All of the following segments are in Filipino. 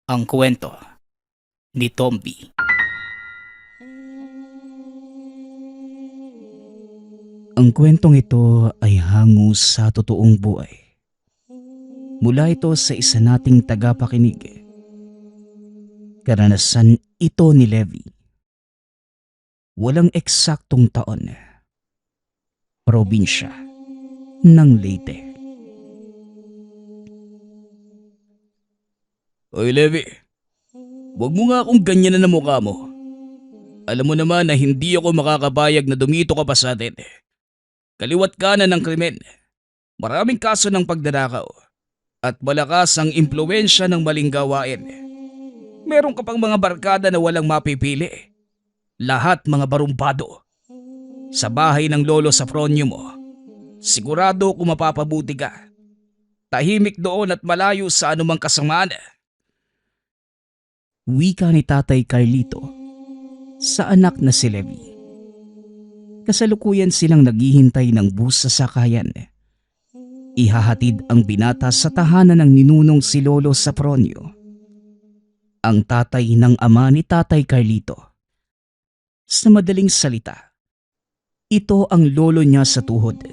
Ang kwento ni Tomby. Ang kwentong ito ay hango sa totoong buhay. Mula ito sa isa nating tagapakinig. Karanasan ito ni Levi. Walang eksaktong taon. Probinsya ng Leyte. Oy Levi, wag mo nga akong ganyan na mukha mo. Alam mo naman na hindi ako makakabayag na dumito ka pa sa atin. Kaliwat kanan ng krimen. Maraming kaso ng pagdanakaw. At malakas ang impluwensya ng maling gawain. Meron ka pang mga barkada na walang mapipili. Lahat mga barumbado. Sa bahay ng lolo sa fronyo mo, sigurado kung mapapabuti ka. Tahimik doon at malayo sa anumang kasamaan. Wika ni Tatay Carlito sa anak na si Levi. Kasalukuyan silang naghihintay ng bus sa sakayan. Ihahatid ang binata sa tahanan ng ninunong si Lolo Safronio, ang tatay ng ama ni Tatay Carlito. Sa madaling salita, ito ang lolo niya sa tuhod.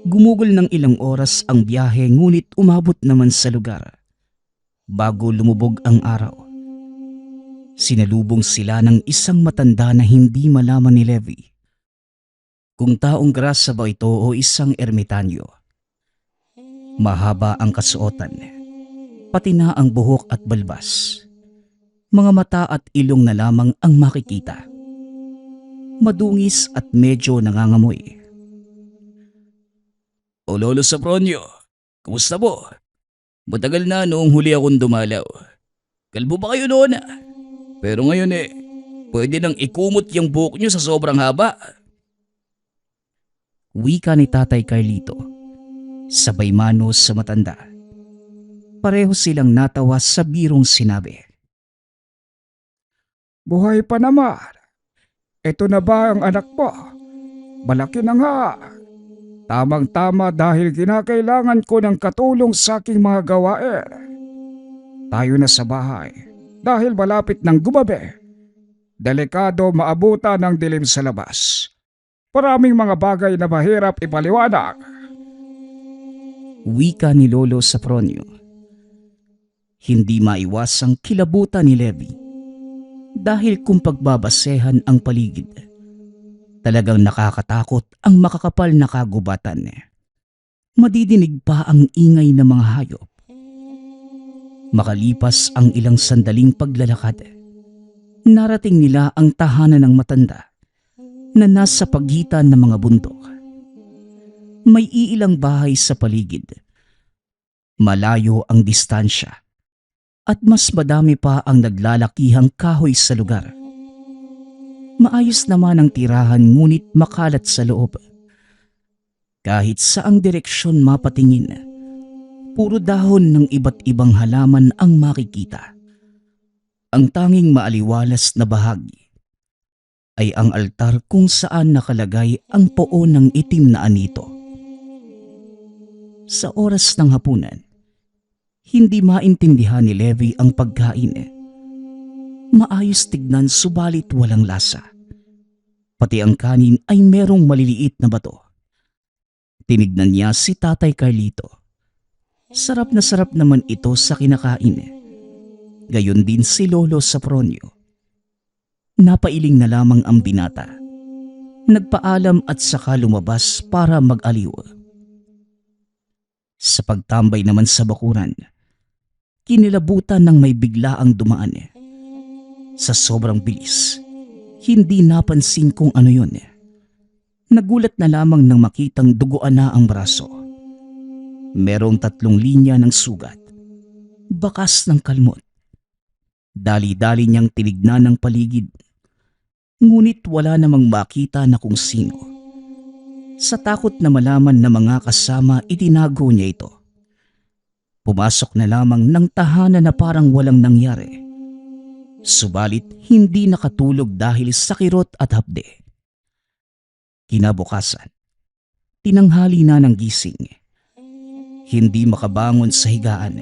Gumugol ng ilang oras ang biyahe ngunit umabot naman sa lugar bago lumubog ang araw. Sinalubong sila ng isang matanda na hindi malaman ni Levi kung taong grasa ba ito o isang ermitanyo. Mahaba ang kasuotan, pati na ang buhok at balbas. Mga mata at ilong na lamang ang makikita. Madungis at medyo nangangamoy. O Lolo Safronio, kumusta po? Matagal na noong huli akong dumalaw. Kalbo ba kayo noon? Pero ngayon pwede nang ikumot yung buhok nyo sa sobrang haba. Wika ni Tatay Carlito, sabay manos sa matanda. Pareho silang natawa sa birong sinabi. Buhay pa naman. Ito na ba ang anak mo? Malaki na nga. Tamang-tama dahil kinakailangan ko ng katulong sa aking mga gawain. Tayo na sa bahay dahil malapit ng gumabi. Delikado maabutan ng dilim sa labas. Maraming mga bagay na mahirap ipaliwanag. Wika ni Lolo Safronio. Hindi maiwasang kilabutan ni Levi dahil kung pagbabasehan ang paligid, talagang nakakatakot ang makakapal na kagubatan. Madidinig pa ang ingay ng mga hayop. Makalipas ang ilang sandaling paglalakad, narating nila ang tahanan ng matanda na nasa pagitan ng mga bundok. May iilang bahay sa paligid. Malayo ang distansya at mas madami pa ang naglalakihang kahoy sa lugar. Maayos naman ang tirahan ngunit makalat sa loob. Kahit saang direksyon mapatingin, puro dahon ng iba't ibang halaman ang makikita. Ang tanging maaliwalas na bahagi ay ang altar kung saan nakalagay ang poon ng itim na anito. Sa oras ng hapunan, hindi maintindihan ni Levi ang pagkain. Maayos tignan subalit walang lasa. Pati ang kanin ay merong maliliit na bato. Tinignan niya si Tatay Carlito. Sarap na sarap naman ito sa kinakain. Gayon din si Lolo Safronio. Napailing na lamang ang binata. Nagpaalam at saka lumabas para mag-aliw. Sa pagtambay naman sa bakuran, kinilabutan ng may biglaang dumaan. Sa sobrang bilis, hindi napansin kung ano yun. Nagulat na lamang nang makitang duguan na ang braso. Merong 3 linya ng sugat. Bakas ng kalmot. Dali-dali niyang tinignan ng paligid. Ngunit wala namang makita na kung sino. Sa takot na malaman na mga kasama, itinago niya ito. Pumasok na lamang ng tahanan na parang walang nangyari. Subalit hindi nakatulog dahil sa kirot at hapde. Kinabukasan, tinanghali na ng gising. Hindi makabangon sa higaan.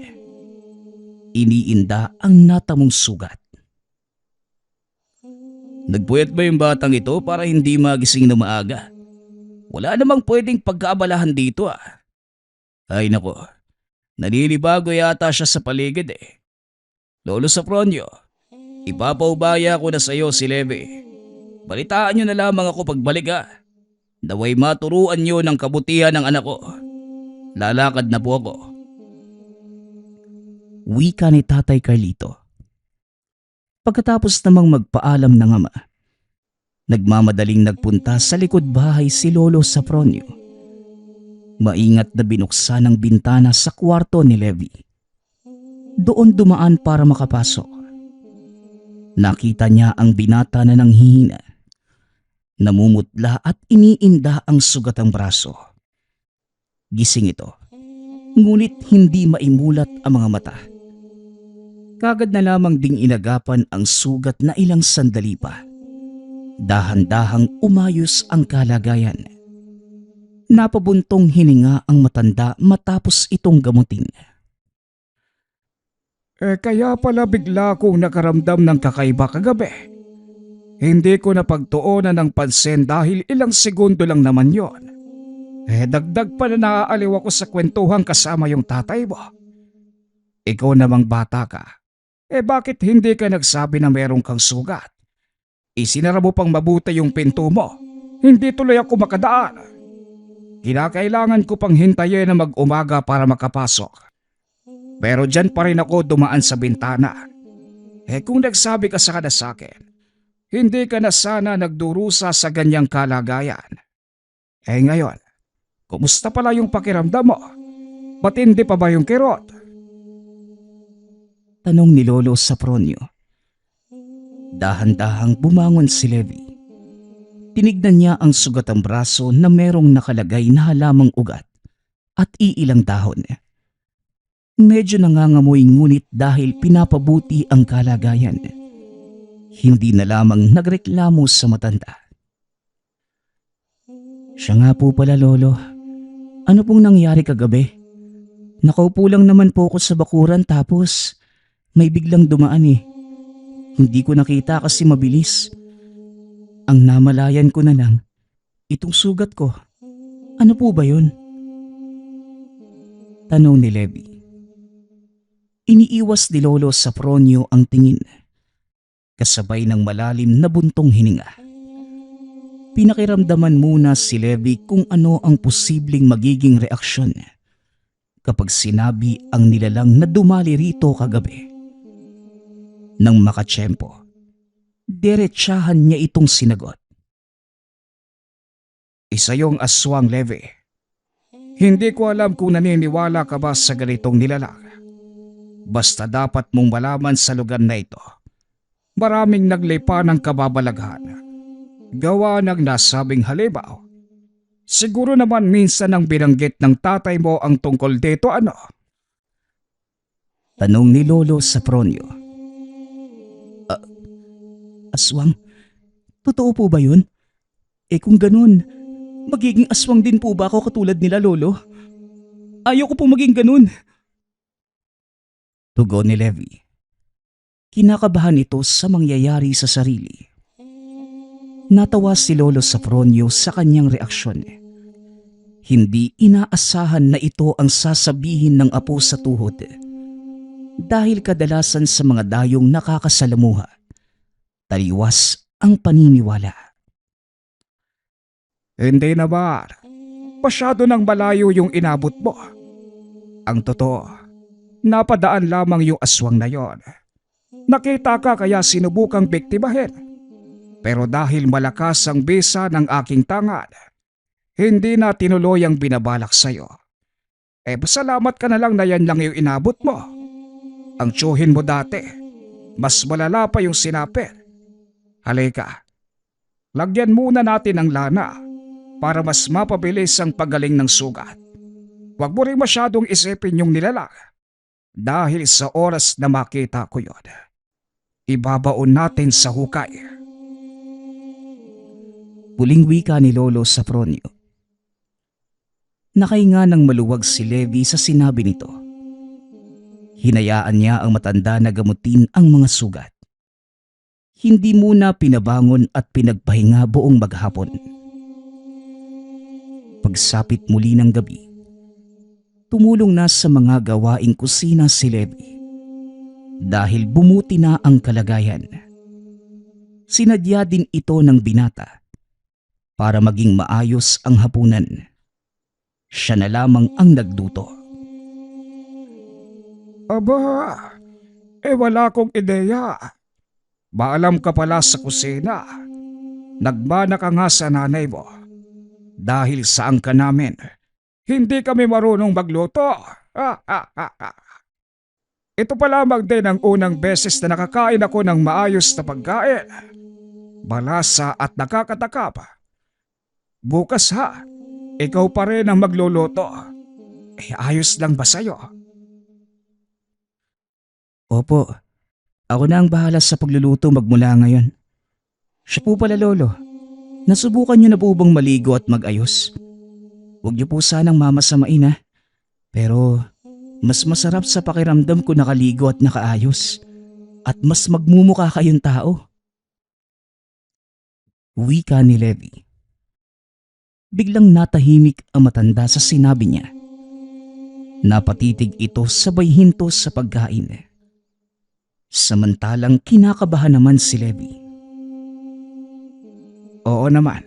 iniinda ang natamong sugat. Nagpuyat ba yung batang ito para hindi magising na maaga? Wala namang pwedeng pagkaabalahan dito ah. Ay nako, naninibago yata siya sa paligid eh. Lolo Safronio, ipapaubaya ko na sa iyo si Leve. Balitaan niyo na lamang ako pagbalik ah. Naway maturuan niyo ng kabutihan ng anak ko. Lalakad na po ako. Wika ni Tatay Carlito. Pagkatapos namang magpaalam ng ama, nagmamadaling nagpunta sa likod bahay si Lolo Safronio. Maingat na binuksan ang bintana sa kwarto ni Levi. Doon dumaan para makapasok. Nakita niya ang binata na nanghihina. Namumutla at iniinda ang sugatang braso. Gising ito, ngunit hindi maimulat ang mga mata. Kagad na lamang ding inagapan ang sugat na ilang sandali pa. Dahan-dahang umayos ang kalagayan. Napabuntong hininga ang matanda matapos itong gamutin. Kaya pala bigla akong nakaramdam ng kakaiba kagabi. Hindi ko napagtuunan ng pansin dahil ilang segundo lang naman yon. Dagdag pa na naaaliw ako sa kwentuhan kasama yung tatay mo. Ikaw namang bata ka. Bakit hindi ka nagsabi na meron kang sugat? Isinara mo pang mabuti yung pinto mo. Hindi tuloy ako makadaan. Kinakailangan ko pang hintayin na mag-umaga para makapasok. Pero dyan pa rin ako dumaan sa bintana. Kung nagsabi ka sana sa akin, hindi ka na sana nagdurusa sa ganyang kalagayan. Ngayon, kumusta pala yung pakiramdam mo? Matindi pa ba yung kirot? Tanong ni Lolo Safronio. Dahan-dahang bumangon si Levi. Tinignan niya ang sugatang braso na merong nakalagay na halamang ugat at iilang dahon. Medyo nangangamoy ngunit dahil pinapabuti ang kalagayan. Hindi na lamang nagreklamo sa matanda. Siya nga po pala, Lolo. Ano pong nangyari kagabi? Nakaupo lang naman po ako sa bakuran tapos may biglang dumaan eh. Hindi ko nakita kasi mabilis. Ang namalayan ko na lang, itong sugat ko. Ano po ba yun? Tanong ni Levi. Iniiwas ni Lolo Safronio ang tingin, kasabay ng malalim na buntong hininga. Pinakiramdaman muna si Levi kung ano ang posibleng magiging reaksyon kapag sinabi ang nilalang na dumali rito kagabi. Nang makatsyempo, diretsahan niya itong sinagot. Isa yung aswang, Levi. Hindi ko alam kung naniniwala ka ba sa ganitong nilalang. Basta dapat mong malaman sa lugar na ito, maraming naglipa ng kababalaghan. Gawa ng nasabing halimaw. Siguro naman minsan ang binanggit ng tatay mo ang tungkol dito, ano? Tanong ni Lolo Safronio. Aswang? Totoo po ba yun? Kung ganun, magiging aswang din po ba ako katulad nila, Lolo? Ayoko po maging ganun. Tugon ni Levi. Kinakabahan ito sa mangyayari sa sarili. Natawa si Lolo Safronio sa kanyang reaksyon. Hindi inaasahan na ito ang sasabihin ng apo sa tuhod. Dahil kadalasan sa mga dayong nakakasalamuha, taliwas ang paniniwala. Hindi naman. Masyado nang malayo yung inabot mo. Ang totoo, napadaan lamang yung aswang na yon. Nakita ka kaya sinubukang biktimahin. Pero dahil malakas ang bisa ng aking tangad, hindi na tinuloy ang binabalak sa'yo. Pasalamat ka na lang na yan lang yung inabot mo. Ang tsuhin mo dati, mas malala pa yung sinapit. Halika, lagyan muna natin ng lana para mas mapabilis ang pagaling ng sugat. Huwag mo rin masyadong isipin yung nilalang dahil sa oras na makita ko yon, ibabaon natin sa hukay. Huling wika ni Lolo Safronio. Nakahinga ng maluwag si Levi sa sinabi nito. Hinayaan niya ang matanda na gamutin ang mga sugat. Hindi muna pinabangon at pinagpahinga buong maghapon. Pagsapit muli ng gabi, tumulong na sa mga gawaing kusina si Levi. Dahil bumuti na ang kalagayan, sinadya din ito ng binata para maging maayos ang hapunan. Siya na lamang ang nagluto. Aba, wala akong ideya. Maalam ka pala sa kusina. Nagmana ka nga sa nanay mo. Dahil saan ka namin, hindi kami marunong magluto. Ito pa lamang din ang unang beses na nakakain ako ng maayos na pagkain. Malasa at nakakatakap. Bukas ha, ikaw pa rin ang magluluto. Ayos lang ba sa'yo? Opo, ako na ang bahala sa pagluluto magmula ngayon. Siya po pala, Lolo. Nasubukan niyo na po bang maligo at mag-ayos? Huwag niyo po sanang mamasamain ha. Pero mas masarap sa pakiramdam ko nakaligo at nakaayos. At mas magmumukha kayong tao. Wika ni Levi. Biglang natahimik ang matanda sa sinabi niya. Napatitig ito sabay hinto sa pagkain. Samantalang kinakabahan naman si Levi. Oo naman.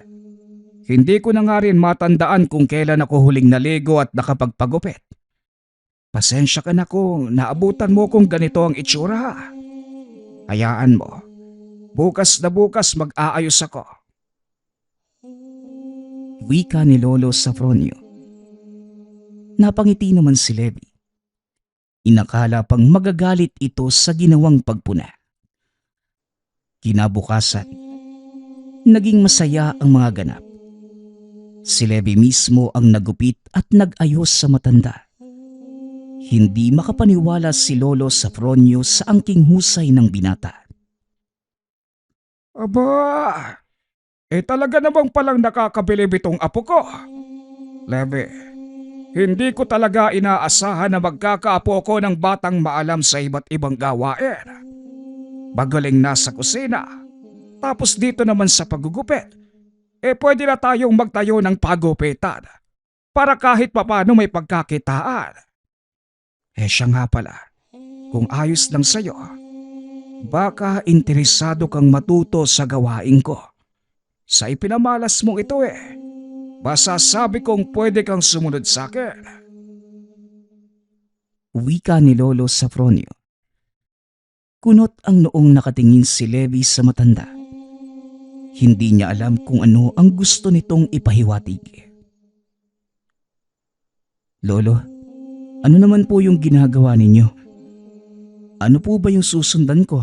Hindi ko na nga rin matandaan kung kailan ako huling naligo at nakapagpagupit. Pasensya ka na kung naabutan mo kung ganito ang itsura. Hayaan mo. Bukas na bukas mag-aayos ako. Wika ni Lolo Safronio. Napangiti naman si Levi. Inakala pang magagalit ito sa ginawang pagpuna. Kinabukasan, naging masaya ang mga ganap. Si Levi mismo ang nagupit at nag-ayos sa matanda. Hindi makapaniwala si Lolo Safronio sa angking husay ng binata. Aba, talaga namang palang nakakabilib itong apo ko. Levi, hindi ko talaga inaasahan na magkakaapo ko ng batang maalam sa iba't ibang gawain. Magaling na sa kusina. Tapos dito naman sa paggugupit. Pwede na tayong magtayo ng pagupitan. Para kahit papano may pagkakitaan. Siya nga pala. Kung ayos lang sa'yo, baka interesado kang matuto sa gawain ko. Sa ipinamalas mong ito basta sabi kong pwede kang sumunod sa akin. Wika ni Lolo Safronio. Kunot ang noong nakatingin si Levi sa matanda. Hindi niya alam kung ano ang gusto nitong ipahiwatig. Lolo, ano naman po yung ginagawa ninyo? Ano po ba yung susundan ko?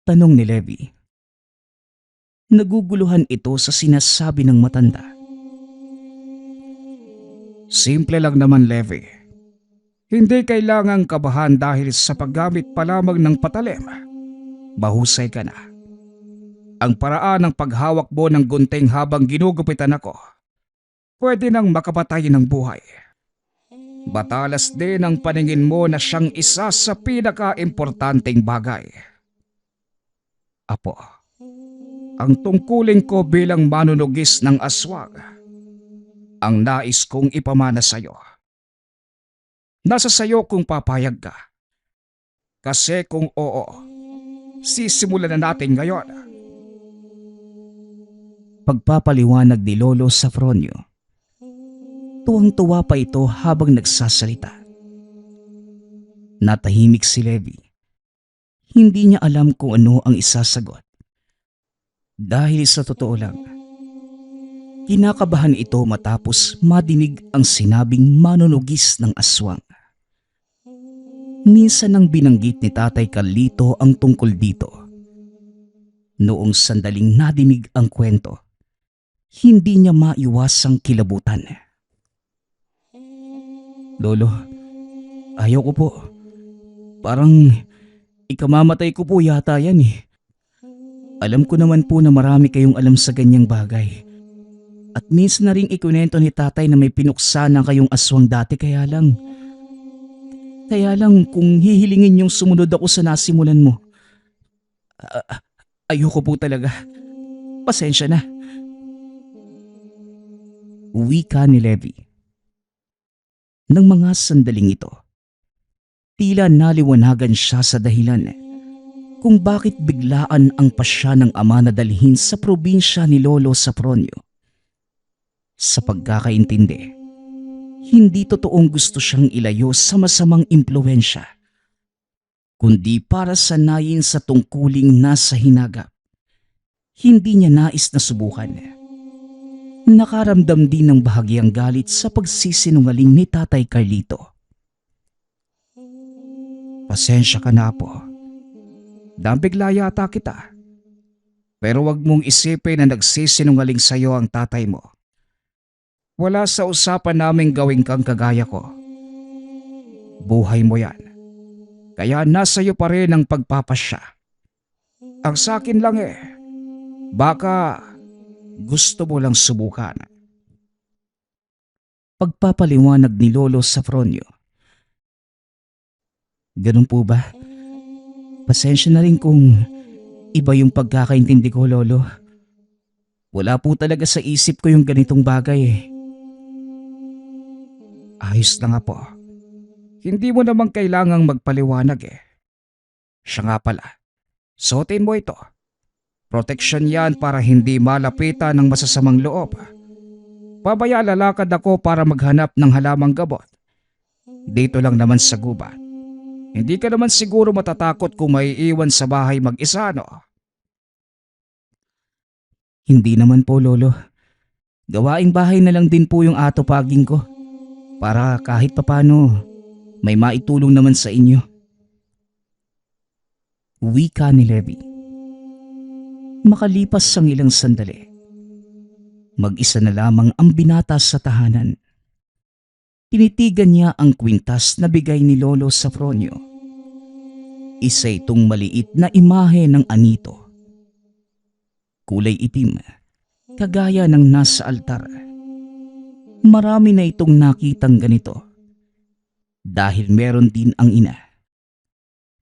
Tanong ni Levi. Naguguluhan ito sa sinasabi ng matanda. Simple lang naman, Levi. Hindi kailangang kabahan dahil sa paggamit pa lamang ng patalim. Mahusay ka na. Ang paraan ng paghawak mo ng gunting habang ginugupitan ako, pwede nang makapatay ng buhay. Batalas din ang paningin mo na siyang isa sa pinaka-importanteng bagay. Apo, ang tungkulin ko bilang manunugis ng aswang, ang nais kong ipamana sa iyo. Nasa sayo kung papayag ka. Kasi kung oo, sisimulan na natin ngayon. Pagpapaliwanag ni Lolo Safronio. Tuwang-tuwa pa ito habang nagsasalita. Natahimik si Levi. Hindi niya alam kung ano ang isasagot. Dahil sa totoo lang, kinakabahan ito matapos madinig ang sinabing manunugis ng aswang. Minsan nang binanggit ni Tatay Carlito ang tungkol dito. Noong sandaling nadinig ang kwento, hindi niya maiwasang kilabutan. Lolo, ayaw ko po. Parang ikamamatay ko po yata yan Alam ko naman po na marami kayong alam sa ganyang bagay. At minsan na rin ikunento ni tatay na may pinuksa na kayong aswang dati kaya lang. Kaya lang kung hihilingin yung sumunod ako sa nasimulan mo, ayoko po talaga. Pasensya na. Wika ni Levi. Nang mga sandaling ito, tila naliwanagan siya sa dahilan kung bakit biglaan ang pasya ng ama na dalhin sa probinsya ni Lolo Safronio. Sa pagkakaintindi, hindi totoong gusto siyang ilayo sa masamang impluensya, kundi para sanayin sa tungkuling nasa hinagap. Hindi niya nais na subukan. Nakaramdam din ng bahagyang galit sa pagsisinungaling ni Tatay Carlito. Pasensya ka na po. Nabigla yata kita. Pero wag mong isipin na nagsisinungaling sa'yo ang tatay mo. Wala sa usapan naming gawin kang kagaya ko. Buhay mo yan. Kaya nasa iyo pa rin ang pagpapasya. Ang sakin lang baka gusto mo lang subukan. Pagpapaliwanag ni Lolo Safronio. Ganun po ba? Pasensya na rin kung iba yung pagkakaintindi ko, Lolo. Wala po talaga sa isip ko yung ganitong bagay. Ayos na nga po. Hindi mo namang kailangang magpaliwanag Siya nga pala, suotin mo ito. Proteksyon yan para hindi malapitan ng masasamang loob. Babaya lalakad ako para maghanap ng halamang gamot. Dito lang naman sa gubat. Hindi ka naman siguro matatakot kung may iwan sa bahay mag-isa, no? Hindi naman po, Lolo. Gawaing bahay na lang din po yung atupagin ko. Para kahit papano, may maitulong naman sa inyo. Wika ni Levi. Makalipas ang ilang sandali, mag-isa na lamang ang binata sa tahanan. Tinitigan niya ang kwintas na bigay ni Lolo Safronio. Isa itong maliit na imahe ng anito. Kulay itim, kagaya ng nasa altar. Marami na itong nakitang ganito. Dahil meron din ang ina.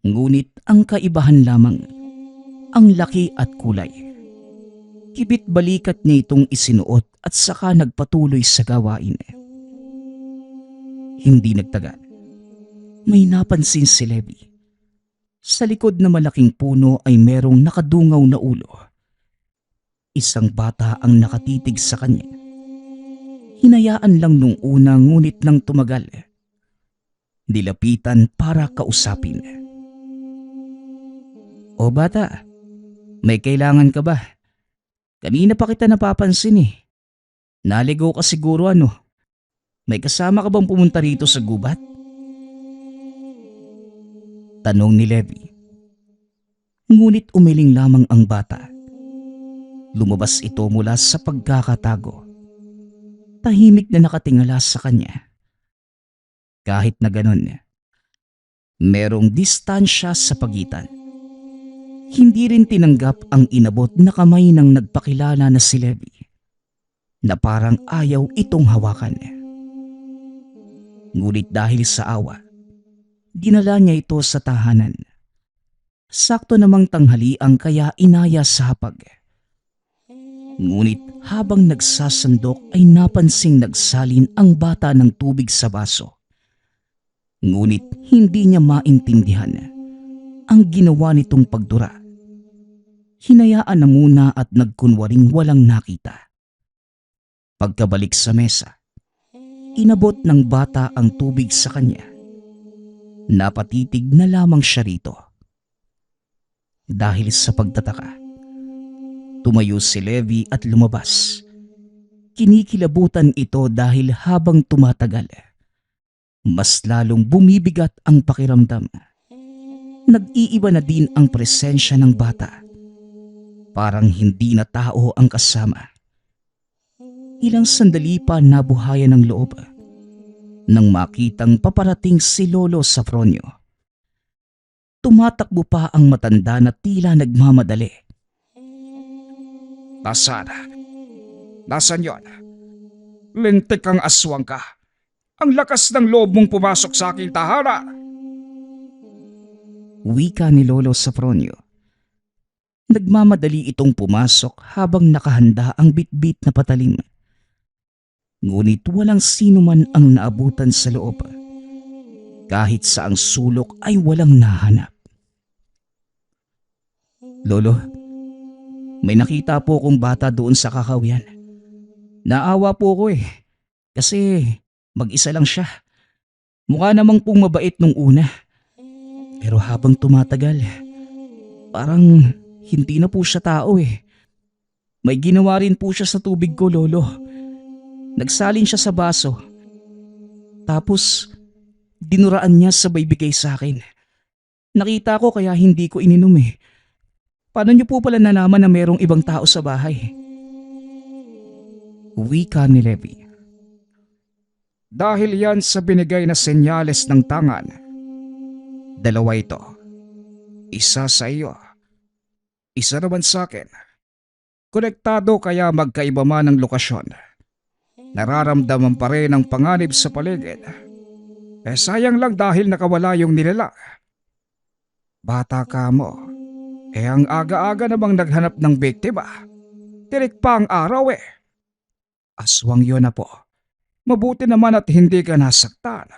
Ngunit ang kaibahan lamang, ang laki at kulay. Kibit balikat niya itong isinuot at saka nagpatuloy sa gawain. Hindi nagtagal. May napansin si Levi. Sa likod na malaking puno ay merong nakadungaw na ulo. Isang bata ang nakatitig sa kanya. Hinayaan lang nung una ngunit nang tumagal, nilapitan para kausapin. O bata, may kailangan ka ba? Kanina pa kita napapansin Naligaw ka siguro May kasama ka bang pumunta rito sa gubat? Tanong ni Levi. Ngunit umiling lamang ang bata. Lumabas ito mula sa pagkakatago. Tahimik na nakatingala sa kanya. Kahit na ganun, merong distansya sa pagitan. Hindi rin tinanggap ang inabot na kamay ng nagpakilala na si Levi, na parang ayaw itong hawakan. Ngunit dahil sa awa, dinala niya ito sa tahanan. Sakto namang tanghalian kaya inaya sa hapag. Ngunit habang nagsasandok ay napansing nagsalin ang bata ng tubig sa baso. Ngunit hindi niya maintindihan ang ginawa nitong pagdura. Hinayaan na muna at nagkunwaring walang nakita. Pagkabalik sa mesa, inabot ng bata ang tubig sa kanya. Napatitig na lamang siya rito. Dahil sa pagtataka, tumayo si Levi at lumabas. Kinikilabutan ito dahil habang tumatagal, mas lalong bumibigat ang pakiramdam. Nag-iiba na din ang presensya ng bata. Parang hindi na tao ang kasama. Ilang sandali pa nabuhayan ng loob nang makitang paparating si Lolo Safronio. Tumatakbo pa ang matanda na tila nagmamadali. Nasaan yon? Lintik kang aswang ka. Ang lakas ng loob mong pumasok sa aking tahanan. Wika ni Lolo Safronio. Nagmamadali itong pumasok habang nakahanda ang bitbit na patalim. Ngunit walang sino man ang naabutan sa loob. Kahit sa ang sulok ay walang nahanap. Lolo, may nakita po akong bata doon sa kakawian. Naawa po ko kasi mag-isa lang siya. Mukha namang pong mabait nung una. Pero habang tumatagal, parang hindi na po siya tao May ginawa rin po siya sa tubig ko, Lolo. Nagsalin siya sa baso. Tapos, dinuraan niya sabay bigay sa akin. Nakita ko kaya hindi ko ininom Paano niyo po pala nalaman na merong ibang tao sa bahay? Wika ni Levi. Dahil yan sa binigay na senyales ng tangan. Dalawa ito. Isa sa iyo. Isa naman sa akin. Konektado kaya magkaiba man ang lokasyon. Nararamdaman pa rin ang panganib sa paligid. Sayang lang dahil nakawala yung nilalang. Bata ka mo. Ang aga-aga namang naghanap ng biktima. Tirik pa ang araw Aswang yun na po. Mabuti naman at hindi ka nasaktan.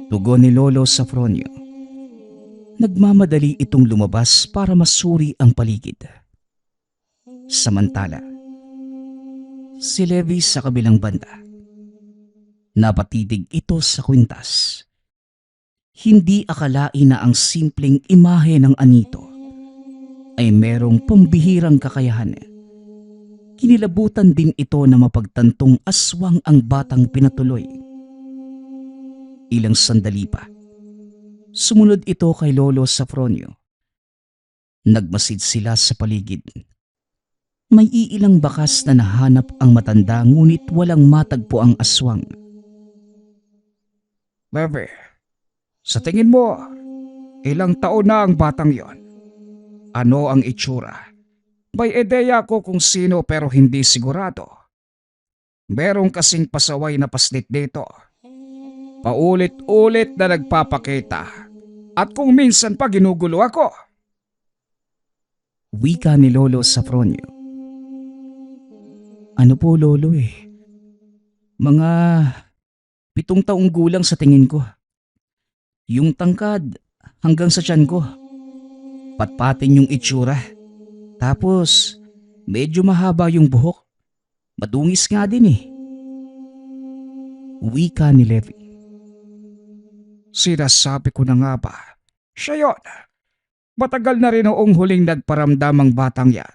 Tugon ni Lolo Safronio. Nagmamadali itong lumabas para masuri ang paligid. Samantala, si Levi sa kabilang banda. Napatitig ito sa kwintas. Hindi akalain na ang simpleng imahe ng anito ay merong pambihirang kakayahan. Kinilabutan din ito na mapagtantong aswang ang batang pinatuloy. Ilang sandali pa, sumunod ito kay Lolo Safronio. Nagmasid sila sa paligid. May iilang bakas na nahanap ang matanda ngunit walang matagpo ang aswang. Levi, sa tingin mo, ilang taon na ang batang yon? Ano ang itsura? May ideya ko kung sino pero hindi sigurado. Merong kasing pasaway na paslit dito. Paulit-ulit na nagpapakita. At kung minsan pa ginugulo ako. Wika ni Lolo Safronio. Ano po, Lolo Mga 7 taong gulang sa tingin ko. Yung tangkad hanggang sa tiyan ko. Patpatin yung itsura. Tapos medyo mahaba yung buhok. Madungis nga din Wika ni Levi. Sinasabi ko na nga ba? Siya yun. Matagal na rin noong huling nagparamdam ang batang yan.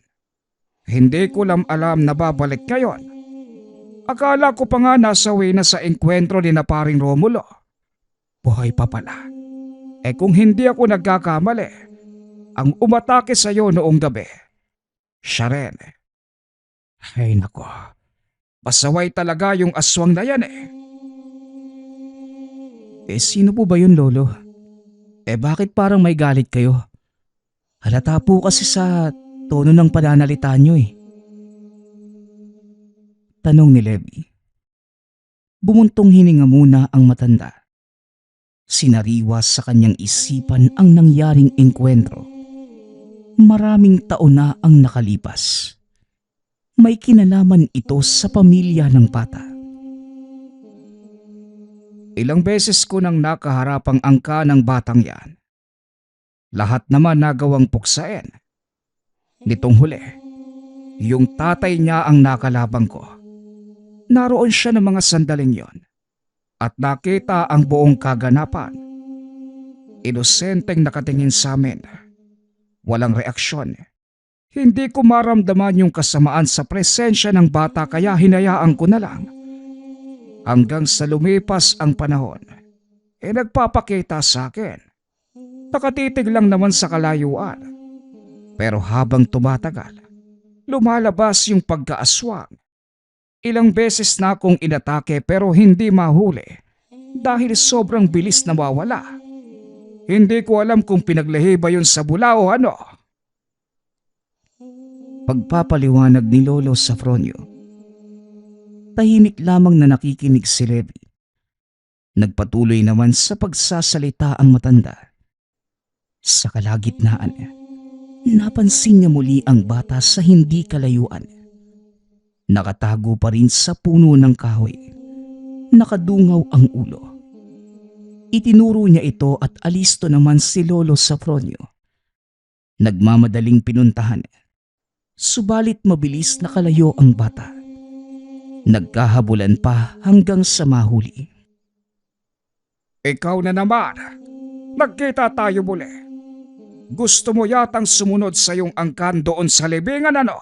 Hindi ko lang alam na babalik ngayon. Akala ko pa nga nasa way na sa engkwentro ni na paring Romulo. Buhay pa pala. Kung hindi ako nagkakamali, ang umatake sa iyo noong gabi, siya rin. Ay nako, pasaway talaga yung aswang na yan Sino po ba yun, Lolo? Bakit parang may galit kayo? Halata po kasi sa tono ng pananalita nyo Tanong ni Levi. Bumuntong hininga muna ang matanda. Sinariwa sa kanyang isipan ang nangyaring engkwentro. Maraming taon na ang nakalipas. May kinalaman ito sa pamilya ng bata. Ilang beses ko nang nakaharapang angka ng batang yan. Lahat naman nagawang puksain. Nitong huli, yung tatay niya ang nakalabang ko. Naroon siya ng mga sandaling yon at nakita ang buong kaganapan. Inosenteng nakatingin sa amin. Walang reaksyon. Hindi ko maramdaman yung kasamaan sa presensya ng bata kaya hinayaan ko na lang. Hanggang sa lumipas ang panahon, nagpapakita sa akin. Nakatitig lang naman sa kalayuan. Pero habang tumatagal, lumalabas yung pagkaaswang. Ilang beses na akong inatake pero hindi mahuli dahil sobrang bilis na mawala. Hindi ko alam kung pinaglahi ba yun sa bula o ano. Pagpapaliwanag ni Lolo Safronio. Tahimik lamang na nakikinig si Levi. Nagpatuloy naman sa pagsasalita ang matanda. Sa kalagitnaan, napansin niya muli ang bata sa hindi kalayuan. Nakatago pa rin sa puno ng kahoy. Nakadungaw ang ulo. Itinuro niya ito at alisto naman si Lolo Safronio. Nagmamadaling pinuntahan. Subalit mabilis nakalayo ang bata. Nagkahabulan pa hanggang sa mahuli. Ikaw na naman. Nagkita tayo muli. Gusto mo yatang sumunod sa iyong angkan doon sa libingan, ano?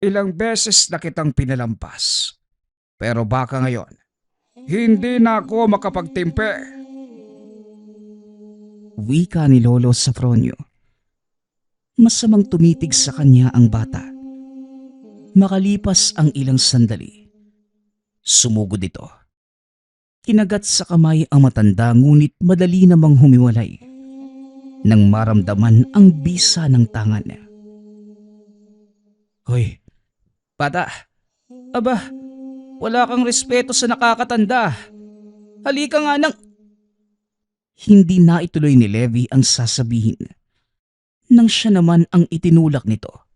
Ilang beses na kitang pinalampas. Pero baka ngayon, hindi na ako makapagtimpe. Wika ni Lolo Safronio. Masamang tumitig sa kanya ang bata. Makalipas ang ilang sandali, sumugod ito. Kinagat sa kamay ang matanda ngunit madali namang humiwalay nang maramdaman ang bisa ng tangan. Hoy, bata! Aba, wala kang respeto sa nakakatanda. Halika nga nang... Hindi na ituloy ni Levi ang sasabihin nang siya naman ang itinulak nito.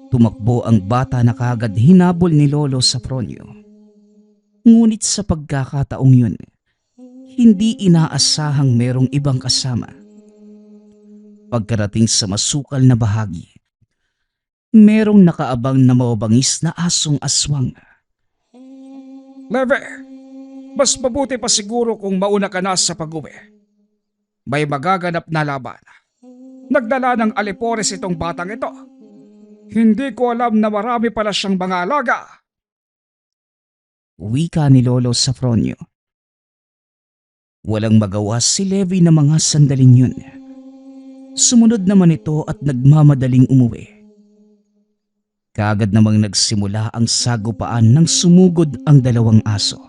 Tumakbo ang bata na kagad hinabol ni Lolo Safronio. Ngunit sa pagkakataong yun, hindi inaasahang merong ibang kasama. Pagkarating sa masukal na bahagi, merong nakaabang na mababangis na asong aswang. Leve, mas mabuti pa siguro kung mauna ka na sa pag-uwi. May magaganap na laban. Nagdala ng alipores itong batang ito. Hindi ko alam na marami pala siyang mga alaga. Wika ni Lolo Safronio. Walang magawa si Levi na mga sandaling yun. Sumunod naman ito at nagmamadaling umuwi. Kaagad namang nagsimula ang sagupaan nang sumugod ang dalawang aso.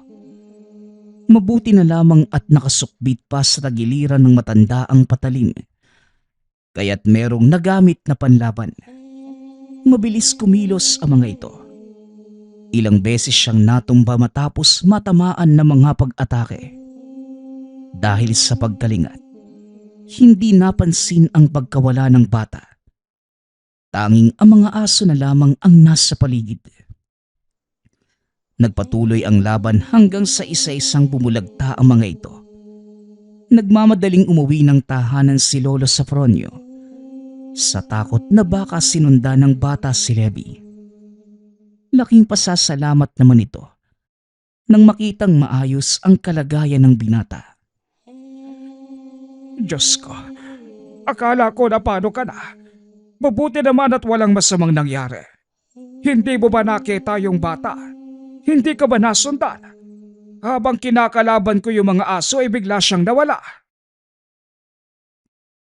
Mabuti na lamang at nakasukbit pa sa tagiliran ng matanda ang patalim. Kaya't merong nagamit na panlaban. Mabilis kumilos ang mga ito. Ilang beses siyang natumba matapos matamaan ng mga pag-atake. Dahil sa pagkalingat, hindi napansin ang pagkawala ng bata. Tanging ang mga aso na lamang ang nasa paligid. Nagpatuloy ang laban hanggang sa isa-isang bumulagta ang mga ito. Nagmamadaling umuwi ng tahanan si Lolo Safronio sa takot na baka sinundan ng bata si Levi. Laking pasasalamat naman ito nang makitang maayos ang kalagayan ng binata. Diyos ko, akala ko na paano ka na. Mabuti naman at walang masamang nangyari. Hindi mo ba nakita yung bata? Hindi ka ba nasundan? Habang kinakalaban ko yung mga aso ay bigla siyang nawala.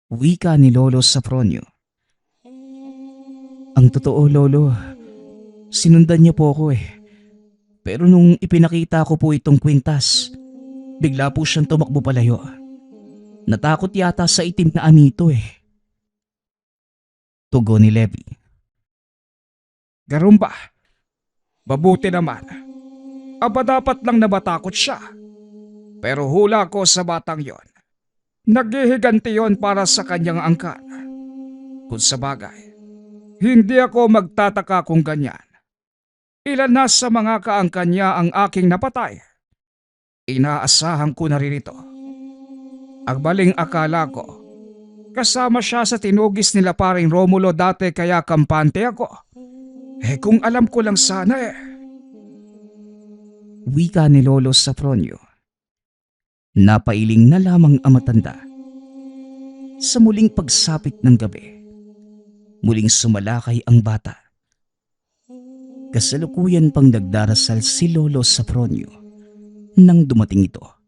Wika ni Lolo Safronio. Ang totoo, Lolo, sinundan niya po ako eh. Pero nung ipinakita ko po itong kwintas, bigla po siyang tumakbo palayo. Natakot yata sa itim na anito eh. Tugon ni Levi. Ganun ba? Mabuti naman. Aba dapat lang na matakot siya. Pero hula ko sa batang yon. Naghihiganti yon para sa kanyang angkan. Kung sa bagay, hindi ako magtataka kung ganyan. Ilan na sa mga kaangkan niya ang aking napatay. Inaasahan ko na rin ito. Ang maling akala ko, kasama siya sa tinugis nila paring Romulo dati kaya kampante ako. Eh kung alam ko lang sana eh. Wika ni Lolo Safronio. Napailing na lamang ang matanda. Sa muling pagsapit ng gabi, muling sumalakay ang bata. Kasalukuyan pang nagdarasal si Lolo Safronio nang dumating ito.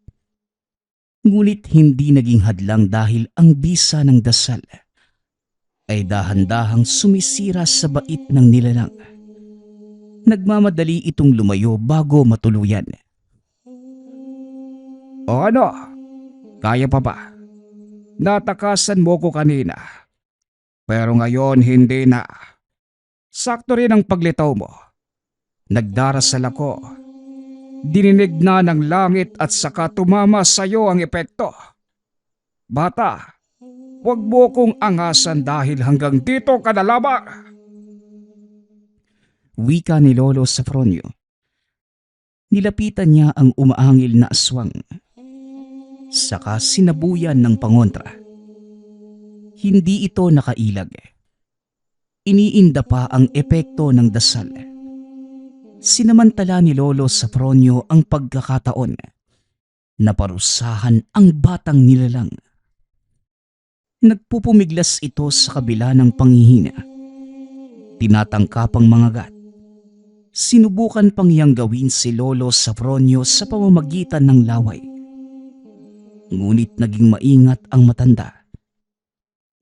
Ngunit hindi naging hadlang dahil ang bisa ng dasal ay dahan-dahang sumisira sa bait ng nilalang. Nagmamadali itong lumayo bago matuluyan. O ano? Kaya pa ba? Natakasan mo ko kanina. Pero ngayon hindi na. Sakto rin ang paglitaw mo. Nagdarasal ako. Dininig na ng langit at saka tumama sa iyo ang epekto. Bata, huwag mo kong angasan dahil hanggang dito ka na lamang. Wika ni Lolo Safronio. Nilapitan niya ang umaangil na aswang. Saka sinabuyan ng pangontra. Hindi ito nakailag. Iniinda pa ang epekto ng dasal. Sinamantala ni Lolo Safronio ang pagkakataon na parusahan ang batang nilalang. Nagpupumiglas ito sa kabila ng panghihina. Tinatangkapang mangagat. Sinubukan pang iyang gawin si Lolo Safronio sa pamamagitan ng laway. Ngunit naging maingat ang matanda.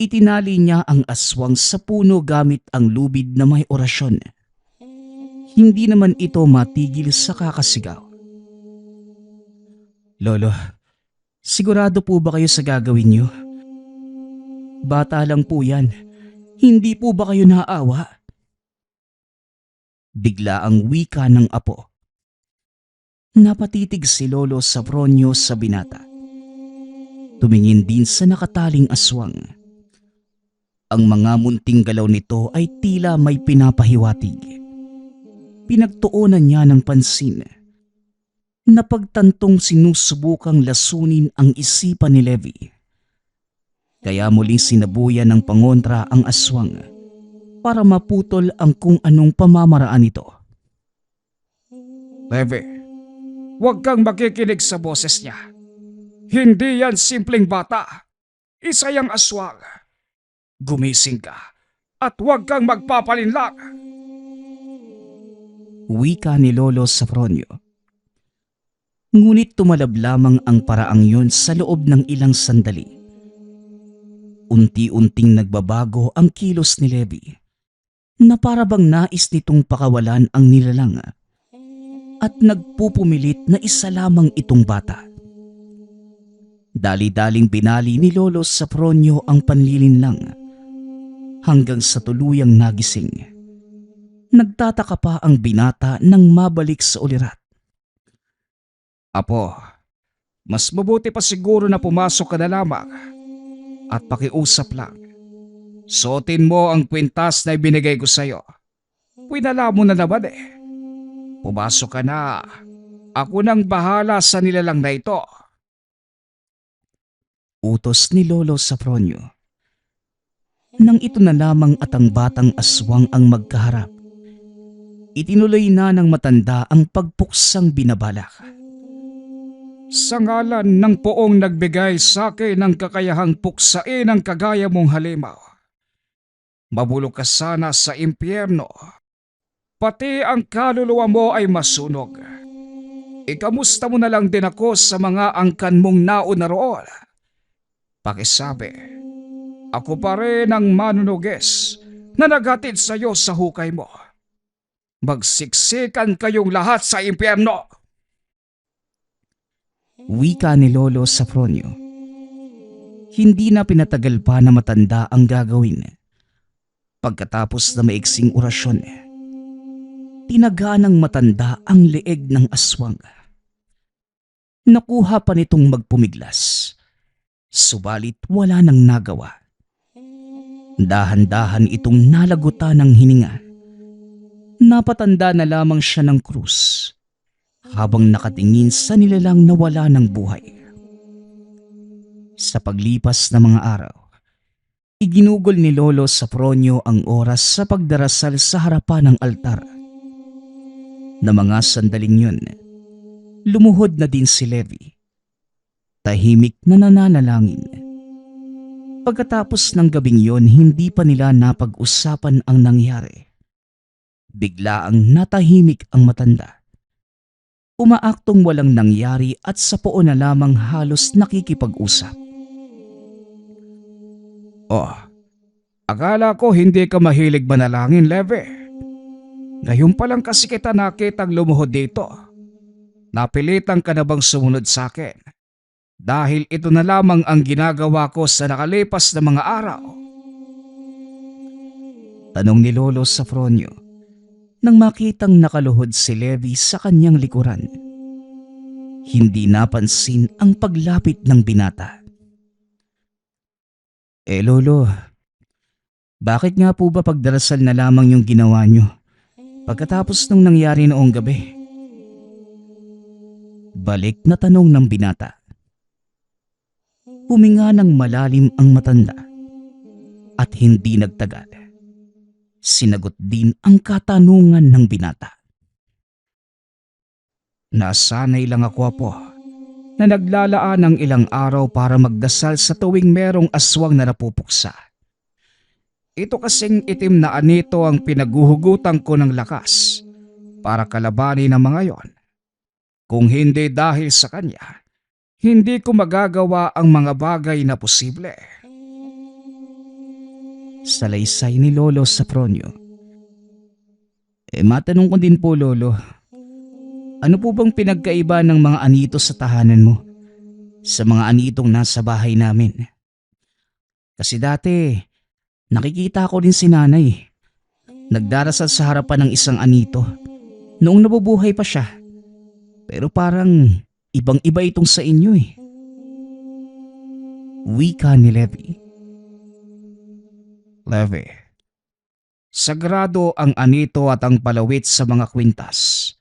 Itinali niya ang aswang sa puno gamit ang lubid na may orasyon. Hindi naman ito matigil sa kakasigaw. Lolo, sigurado po ba kayo sa gagawin niyo? Bata lang po yan. Hindi po ba kayo naaawa? Bigla ang wika ng apo. Napatitig si Lolo Safronio sa binata. Tumingin din sa nakataling aswang. Ang mga munting galaw nito ay tila may pinapahiwatig. Pinagtuunan niya ng pansin. Napagtantong sinusubukang lasunin ang isipan ni Levi. Kaya muling sinabuyan ng pangontra ang aswang para maputol ang kung anong pamamaraan nito. Levi, huwag kang makikinig sa boses niya. Hindi yan simpleng bata. Isa yang aswang. Gumising ka at huwag kang magpapalinlang. Wika ni Lolo Safronio. Ngunit tumalab lamang ang paraang yun sa loob ng ilang sandali. Unti-unting nagbabago ang kilos ni Levi na para bang nais nitong pakawalan ang nilalang at nagpupumilit na isa lamang itong bata. Dali-daling binali ni Lolo Safronio ang panlilinlang hanggang sa tuluyang nagising. Nagtataka pa ang binata nang mabalik sa ulirat. Apo, mas mabuti pa siguro na pumasok ka na lamang at pakiusap lang. Suotin mo ang kwintas na ibinigay ko sa'yo. Pinala mo na naman eh. Pumasok ka na. Ako nang bahala sa nilalang na ito. Utos ni Lolo Safronio. Nang ito na lamang at ang batang aswang ang magkaharap, itinuloy na ng matanda ang pagpuksang binabalak. Sa ngalan ng poong nagbigay sa akin ng kakayahang puksain ang kagaya mong halimaw, mabulok ka sana sa impyerno. Pati ang kaluluwa mo ay masunog. Ikamusta mo na lang din ako sa mga angkan mong nauna roon. Pakisabi, ako pa rin ang manunuges na naghatid sa iyo sa hukay mo. Magsiksikan kayong lahat sa impyerno. Wika ni Lolo Safronio. Hindi na pinatagal pa na matanda ang gagawin. Pagkatapos na maiksing orasyon, tinaga ng matanda ang leeg ng aswang. Nakuha pa nitong magpumiglas, subalit wala nang nagawa. Dahan-dahan itong nalagutan ng hininga. Napatanda na lamang siya ng krus habang nakatingin sa nilalang na wala ng buhay. Sa paglipas ng mga araw, iginugol ni Lolo Safronio ang oras sa pagdarasal sa harapan ng altar. Na mga sandaling yun, lumuhod na din si Levi. Tahimik na nananalangin. Pagkatapos ng gabing yon, hindi pa nila napag-usapan ang nangyari. Bigla ang natahimik ang matanda. Umaaktong walang nangyari at sa poon na lamang halos nakikipag-usap. Oh, akala ko hindi ka mahilig manalangin, Levi. Ngayon pa lang kasi kita nakitang lumuhod dito. Napilitan ka na bang sumunod sa akin? Dahil ito na lamang ang ginagawa ko sa nakalipas na mga araw. Tanong ni Lolo Safronio nang makitang nakaluhod si Levi sa kanyang likuran. Hindi napansin ang paglapit ng binata. Lolo, bakit nga po ba pagdarasal na lamang yung ginawa nyo pagkatapos nung nangyari noong gabi? Balik na tanong ng binata. Huminga ng malalim ang matanda at hindi nagtagal. Sinagot din ang katanungan ng binata. Nasanay lang ako, Apo, na naglalaan ng ilang araw para magdasal sa tuwing merong aswang na napupuksa. Ito kasing itim na anito ang pinaguhugutan ko ng lakas para kalabanin ang mga yon. Kung hindi dahil sa kanya, hindi ko magagawa ang mga bagay na posible. Salaysay ni Lolo Safronio. Matanong ko din po, Lolo, ano po bang pinagkaiba ng mga anito sa tahanan mo sa mga anitong nasa bahay namin? Kasi dati, nakikita ko din si nanay. Nagdarasal sa harapan ng isang anito noong nabubuhay pa siya. Pero parang ibang-iba itong sa inyo eh. Wika ni Levi. Levi, sagrado ang anito at ang palawit sa mga kwintas.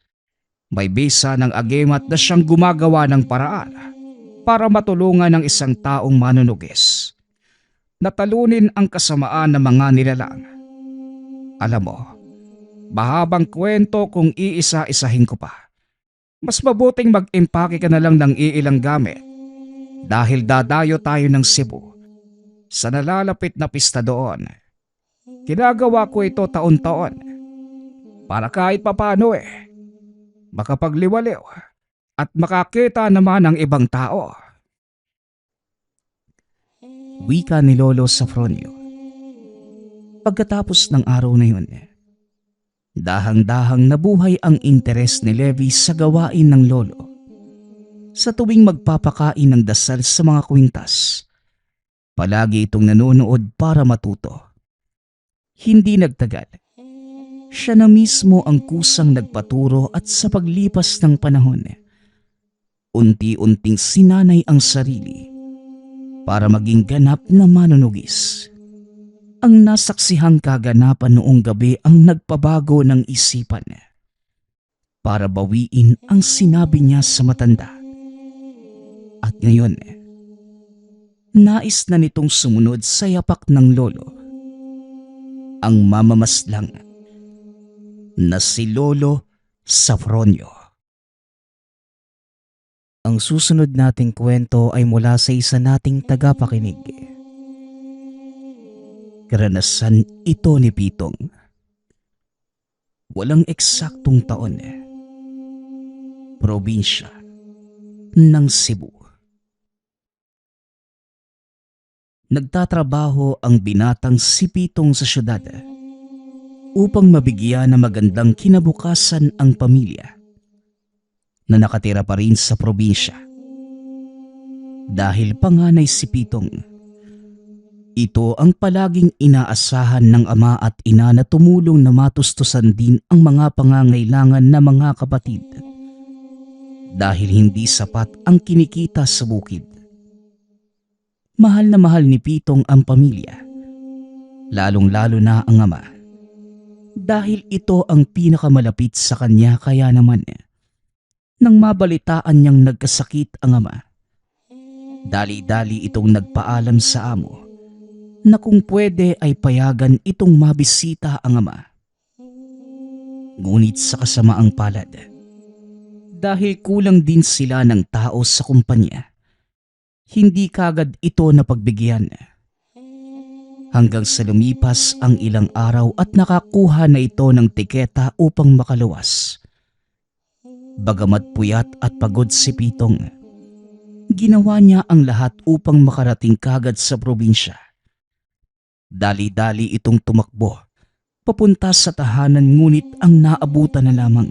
May bisa ng agimat na siyang gumagawa ng paraan para matulungan ng isang taong manunugis. Natalunin ang kasamaan ng mga nilalang. Alam mo, mahabang kwento kung iisa-isahin ko pa. Mas mabuting mag-impake ka na lang ng iilang gamit dahil dadayo tayo ng Cebu sa nalalapit na pista doon. Ginagawa ko ito taon-taon para kahit papano makapagliwaliw at makakita naman ng ibang tao. Wika ni Lolo Safronio. Pagkatapos ng araw na yun, dahang-dahang nabuhay ang interes ni Levi sa gawain ng lolo. Sa tuwing magpapakain ng dasal sa mga kwintas, palagi itong nanonood para matuto. Hindi nagtagal. Siya na mismo ang kusang nagpaturo at sa paglipas ng panahon, unti-unting sinanay ang sarili para maging ganap na manunugis. Ang nasaksihang kaganapan noong gabi ang nagpabago ng isipan para bawiin ang sinabi niya sa matanda. At ngayon, nais na nitong sumunod sa yapak ng lolo. Ang mamamaslang na si Lolo Safronio. Ang susunod nating kwento ay mula sa isa nating tagapakinig. Karanasan ito ni Pitong. Walang eksaktong taon. Probinsya ng Cebu. Nagtatrabaho ang binatang si Pitong sa syudad upang mabigyan ng magandang kinabukasan ang pamilya na nakatira pa rin sa probinsya. Dahil panganay si Pitong, ito ang palaging inaasahan ng ama at ina na tumulong na matustusan din ang mga pangangailangan ng mga kapatid. Dahil hindi sapat ang kinikita sa bukid. Mahal na mahal ni Pitong ang pamilya, lalong-lalo na ang ama. Dahil ito ang pinakamalapit sa kanya, kaya naman nang mabalitaan niyang nagkasakit ang ama, dali-dali itong nagpaalam sa amo na kung pwede ay payagan itong mabisita ang ama. Ngunit sa kasamaang palad, dahil kulang din sila ng tao sa kumpanya, hindi kagad ito napagbigyan. Hanggang sa lumipas ang ilang araw at nakakuha na ito ng tiketa upang makaluwas. Bagamat puyat at pagod si Pitong, ginawa niya ang lahat upang makarating kagad sa probinsya. Dali-dali itong tumakbo papunta sa tahanan, ngunit ang naabutan na lamang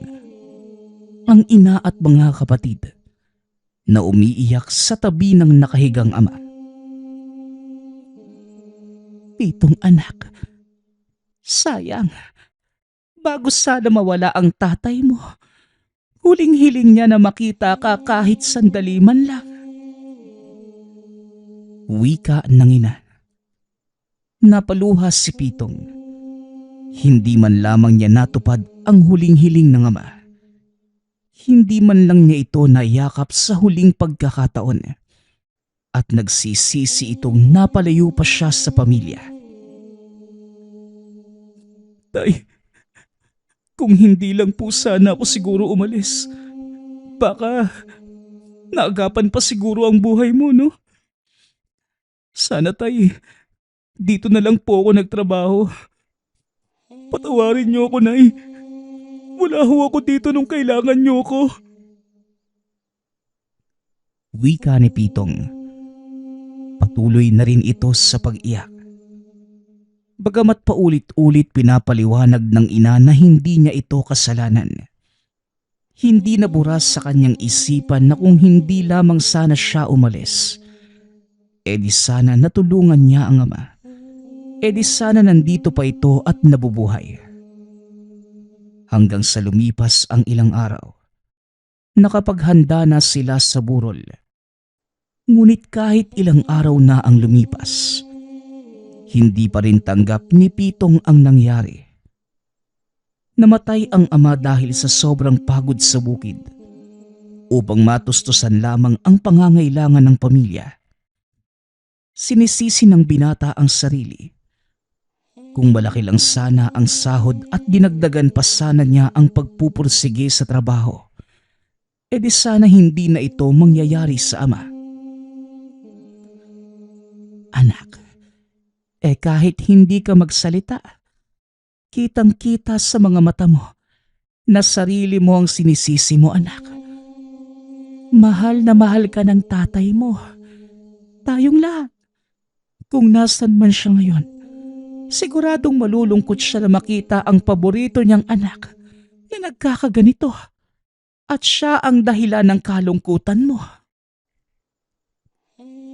ang ina at mga kapatid na umiiyak sa tabi ng nakahigang ama. Pitong anak, sayang, bago sana mawala ang tatay mo, Huling-hiling niya na makita ka kahit sandali man lang. Wika ng ina. Napaluha si Pitong. Hindi man lamang niya natupad ang huling-hiling ng ama. Hindi man lang niya ito naiyakap sa huling pagkakataon. At nagsisisi itong napalayo pa siya sa pamilya. Tay, kung hindi lang po sana ako siguro umalis, baka naagapan pa siguro ang buhay mo, no? Sana tay, dito na lang po ako nagtrabaho. Patawarin niyo ako, Nay. Wala ho ako dito nung kailangan niyo ako. Wika ni Pitong. Patuloy na rin ito sa pag-iyak. Bagamat paulit-ulit pinapaliwanag ng ina na hindi niya ito kasalanan. Hindi naburas sa kanyang isipan na kung hindi lamang sana siya umalis, edi sana natulungan niya ang ama. Edi sana nandito pa ito at nabubuhay. Hanggang sa lumipas ang ilang araw, nakapaghanda na sila sa burol. Ngunit kahit ilang araw na ang lumipas, hindi pa rin tanggap ni Pitong ang nangyari. Namatay ang ama dahil sa sobrang pagod sa bukid upang matustusan lamang ang pangangailangan ng pamilya. Sinisisi ng binata ang sarili. Kung malaki lang sana ang sahod at dinagdagan pa sana niya ang pagpupursige sa trabaho, edi sana hindi na ito mangyayari sa ama. Anak, kahit hindi ka magsalita, kitang-kita sa mga mata mo na sarili mo ang sinisisi mo, anak. Mahal na mahal ka ng tatay mo. Tayong lahat. Kung nasan man siya ngayon, siguradong malulungkot siya na makita ang paborito niyang anak na nagkakaganito at siya ang dahilan ng kalungkutan mo.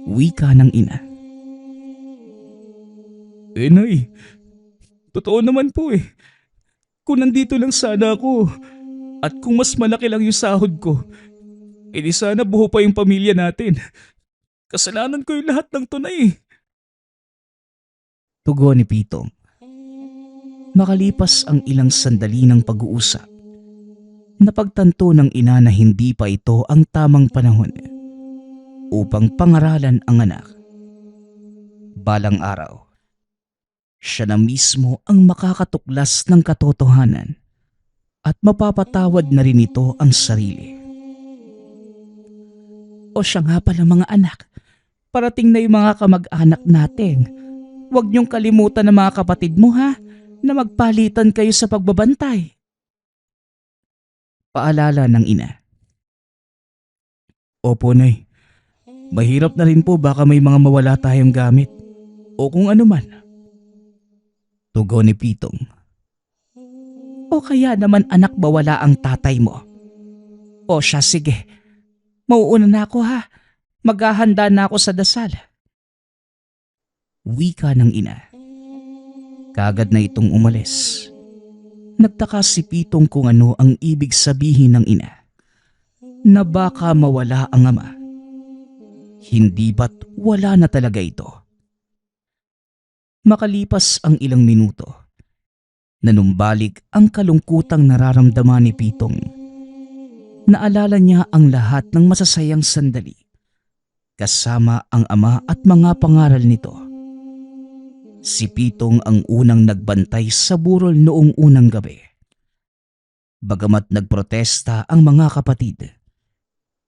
Wika ng ina. Nay, totoo naman po eh. Kung nandito lang sana ako at kung mas malaki lang yung sahod ko, edi sana buo pa yung pamilya natin. Kasalanan ko yung lahat ng tunay. Tugon ni Pitong. Makalipas ang ilang sandali ng pag-uusap, napagtanto ng ina na hindi pa ito ang tamang panahon upang pangaralan ang anak. Balang araw, siya na mismo ang makakatuklas ng katotohanan at mapapatawad na rin ito ang sarili. O siya nga pala mga anak, parating na yung mga kamag-anak natin. Huwag niyong kalimutan ng mga kapatid mo ha, na magpalitan kayo sa pagbabantay. Paalala ng ina. Opo, Nay. Mahirap na rin po baka may mga mawala tayong gamit o kung ano man. Tugon ni Pitong. O kaya naman anak bawala ang tatay mo? O siya sige, mauuna na ako ha. Maghahanda na ako sa dasal. Wika ng ina. Kagad na itong umalis. Nagtaka si Pitong kung ano ang ibig sabihin ng ina. Na baka mawala ang ama. Hindi ba't wala na talaga ito? Makalipas ang ilang minuto, nanumbalik ang kalungkutang nararamdaman ni Pitong. Naalala niya ang lahat ng masasayang sandali, kasama ang ama at mga pangaral nito. Si Pitong ang unang nagbantay sa burol noong unang gabi. Bagamat nagprotesta ang mga kapatid,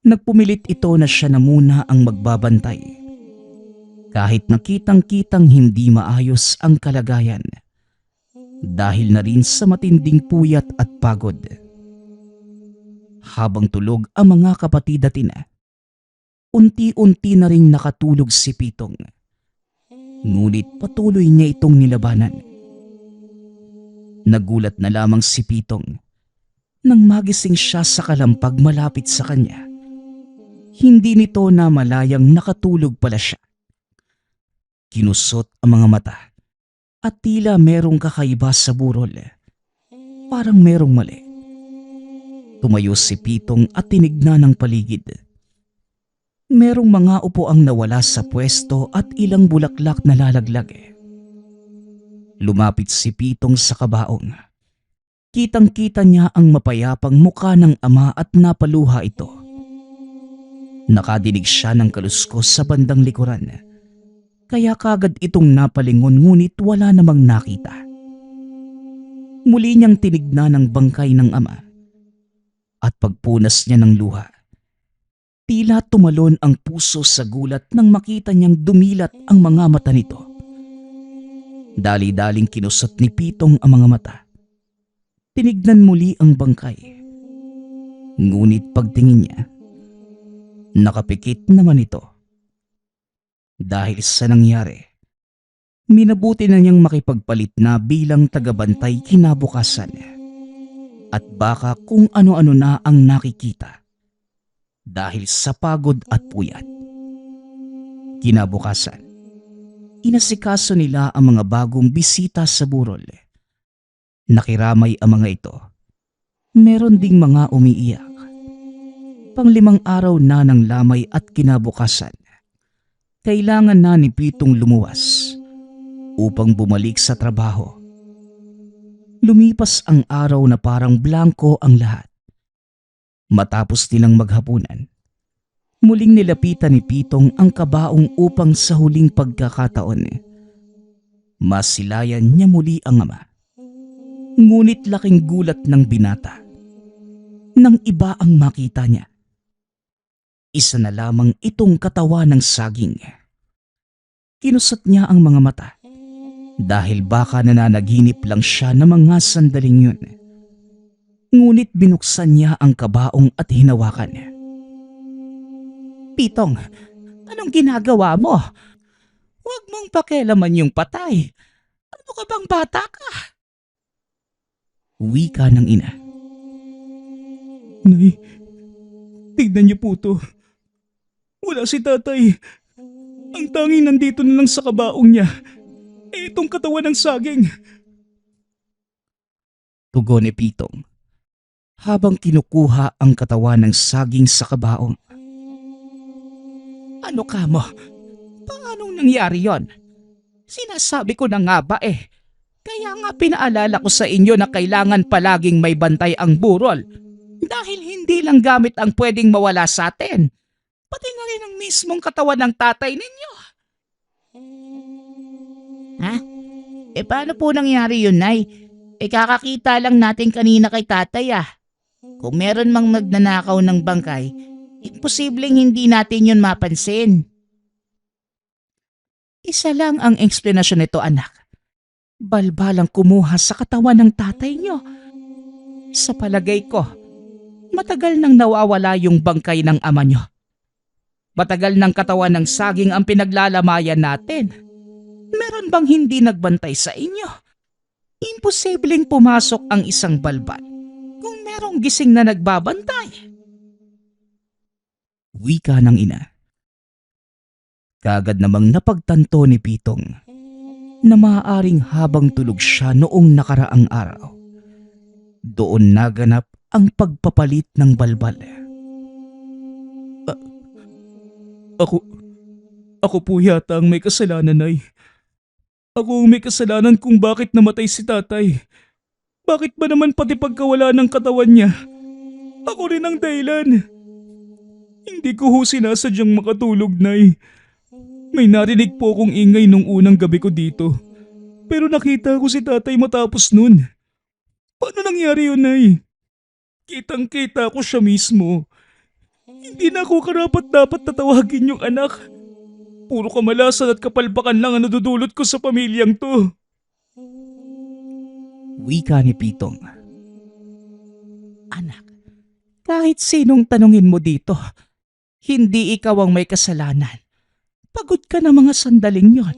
nagpumilit ito na siya na muna ang magbabantay. Kahit nakitang-kitang hindi maayos ang kalagayan dahil na rin sa matinding puyat at pagod. Habang tulog ang mga kapatid at ina, unti-unti na ring nakatulog si Pitong. Ngunit patuloy niya itong nilabanan. Nagulat na lamang si Pitong nang magising siya sa kalampag malapit sa kanya. Hindi nito na malayang nakatulog pala siya. Kinusot ang mga mata at tila merong kakaiba sa burol. Parang merong mali. Tumayo si Pitong at tinignan ang paligid. Merong mga upuang nawala sa pwesto at ilang bulaklak na lalaglag. Lumapit si Pitong sa kabaong. Kitang-kita niya ang mapayapang muka ng ama at napaluha ito. Nakadinig siya ng kaluskos sa bandang likuran. Kaya kagad itong napalingon ngunit wala namang nakita. Muli niyang tinignan ang bangkay ng ama. At pagpunas niya ng luha, tila tumalon ang puso sa gulat nang makita niyang dumilat ang mga mata nito. Dali-daling kinusot ni Pitong ang mga mata. Tinignan muli ang bangkay. Ngunit pagtingin niya, nakapikit naman ito. Dahil sa nangyari, minabuti na niyang makipagpalit na bilang tagabantay kinabukasan. At baka kung ano-ano na ang nakikita dahil sa pagod at puyat. Kinabukasan, inasikaso nila ang mga bagong bisita sa burol. Nakiramay ang mga ito. Meron ding mga umiiyak. Pang-5 araw na ng lamay at kinabukasan, kailangan na ni Pitong lumuwas upang bumalik sa trabaho. Lumipas ang araw na parang blanko ang lahat. Matapos nilang maghapunan, muling nilapitan ni Pitong ang kabaong upang sa huling pagkakataon, masilayan niya muli ang ama. Ngunit laking gulat ng binata nang iba ang makita niya. Isa na lamang itong katawan ng saging. Kinusot niya ang mga mata. Dahil baka nananaginip lang siya ng mga sandaling yun. Ngunit binuksan niya ang kabaong at hinawakan. Pitong, anong ginagawa mo? Huwag mong pakialaman yung patay. Ano ka bang bata ka? Wika ng ina. Nay, tignan niyo po to. Wala si tatay. Ang tanging nandito na lang sa kabaong niya. Itong katawan ng saging. Tugon ni Pitong habang kinukuha ang katawan ng saging sa kabaong. Ano ka mo? Paanong nangyari yon? Sinasabi ko na nga ba eh. Kaya nga pinaalala ko sa inyo na kailangan palaging may bantay ang burol. Dahil hindi lang gamit ang pwedeng mawala sa atin. Pati na rin ang mismong katawan ng tatay ninyo. Ha? Paano po nangyari yun, Nay? Kakakita lang natin kanina kay tatay ah. Kung meron mang magnanakaw ng bangkay, imposibleng hindi natin yun mapansin. Isa lang ang eksplanasyon nito, anak. Balbalang kumuha sa katawan ng tatay nyo. Sa palagay ko, matagal nang nawawala yung bangkay ng ama nyo. Matagal ng katawan ng saging ang pinaglalamayan natin. Meron bang hindi nagbantay sa inyo? Imposibleng pumasok ang isang balbal kung merong gising na nagbabantay. Wika ng ina. Kagad namang napagtanto ni Pitong na maaaring habang tulog siya noong nakaraang araw, doon naganap ang pagpapalit ng balbal. Ako po yata ang may kasalanan, Nay. Ako ang may kasalanan kung bakit namatay si tatay. Bakit ba naman pati pagkawala ng katawan niya? Ako rin ang dahilan. Hindi ko ho sinasadyang makatulog, Nay. May narinig po akong ingay nung unang gabi ko dito. Pero nakita ko si tatay matapos nun. Paano nangyari yun, Nay? Kitang-kita ko siya mismo. Hindi na ako karapat-dapat tatawagin yung anak. Puro kamalasan at kapalpakan lang ang nadudulot ko sa pamilyang to. Wika ni Pitong. Anak, kahit sinong tanungin mo dito, hindi ikaw ang may kasalanan. Pagod ka na mga sandaling yon.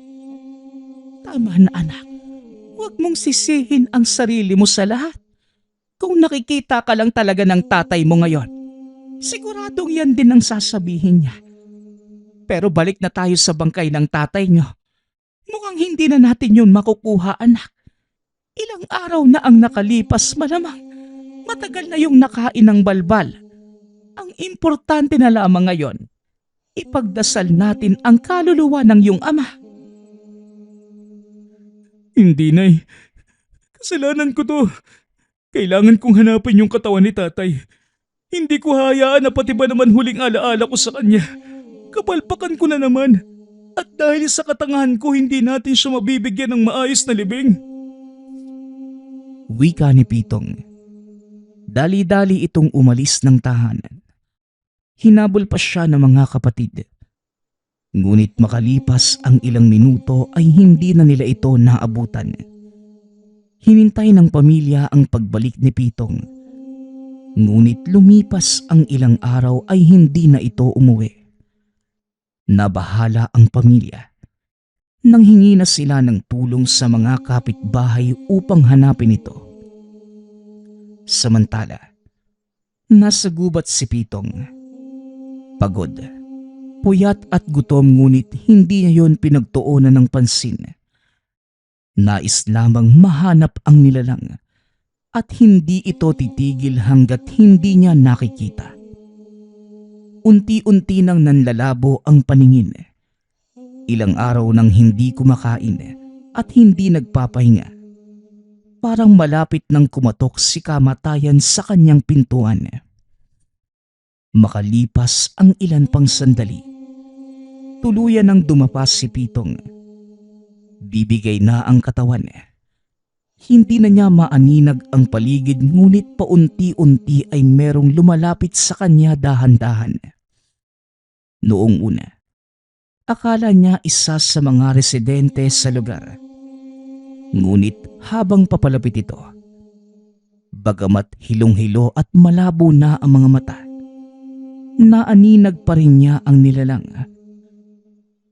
Tama na, anak. Huwag mong sisihin ang sarili mo sa lahat. Kung nakikita ka lang talaga ng tatay mo ngayon, siguradong yan din ang sasabihin niya. Pero balik na tayo sa bangkay ng tatay niyo. Mukhang hindi na natin yun makukuha, anak. Ilang araw na ang nakalipas, malamang Matagal na yung nakain ng balbal. Ang importante na lamang ngayon, ipagdasal natin ang kaluluwa ng iyong ama. Hindi, Nay. Kasalanan ko to. Kailangan kong hanapin yung katawan ni tatay. Hindi ko hayaan na pati ba naman huling alaala ko sa kanya. Kapalpakan ko na naman. At dahil sa katangahan ko, hindi natin siya mabibigyan ng maayos na libing. Wika ni Pitong. Dali-dali itong umalis ng tahanan. Hinabol pa siya ng mga kapatid. Ngunit makalipas ang ilang minuto ay hindi na nila ito naabutan. Hinintay ng pamilya ang pagbalik ni Pitong. Ngunit lumipas ang ilang araw ay hindi na ito umuwi. Nabahala ang pamilya. Nanghingi na sila ng tulong sa mga kapitbahay upang hanapin ito. Samantala, nasa gubat si Pitong. Pagod, puyat at gutom ngunit hindi niya yon pinagtuunan ng pansin. Nais lamang mahanap ang nilalang at hindi ito titigil hanggat hindi niya nakikita. Unti-unti nang nanlalabo ang paningin. Ilang araw nang hindi kumakain at hindi nagpapahinga. Parang malapit nang kumatok si kamatayan sa kanyang pintuan. Makalipas ang ilan pang sandali, tuluyan nang dumapas si Pitong. Bibigay na ang katawan. Hindi na niya maaninag ang paligid ngunit paunti-unti ay merong lumalapit sa kanya dahan-dahan. Noong una, akala niya isa sa mga residente sa lugar. Ngunit habang papalapit ito, bagamat hilong-hilo at malabo na ang mga mata, naaninag pa rin niya ang nilalang.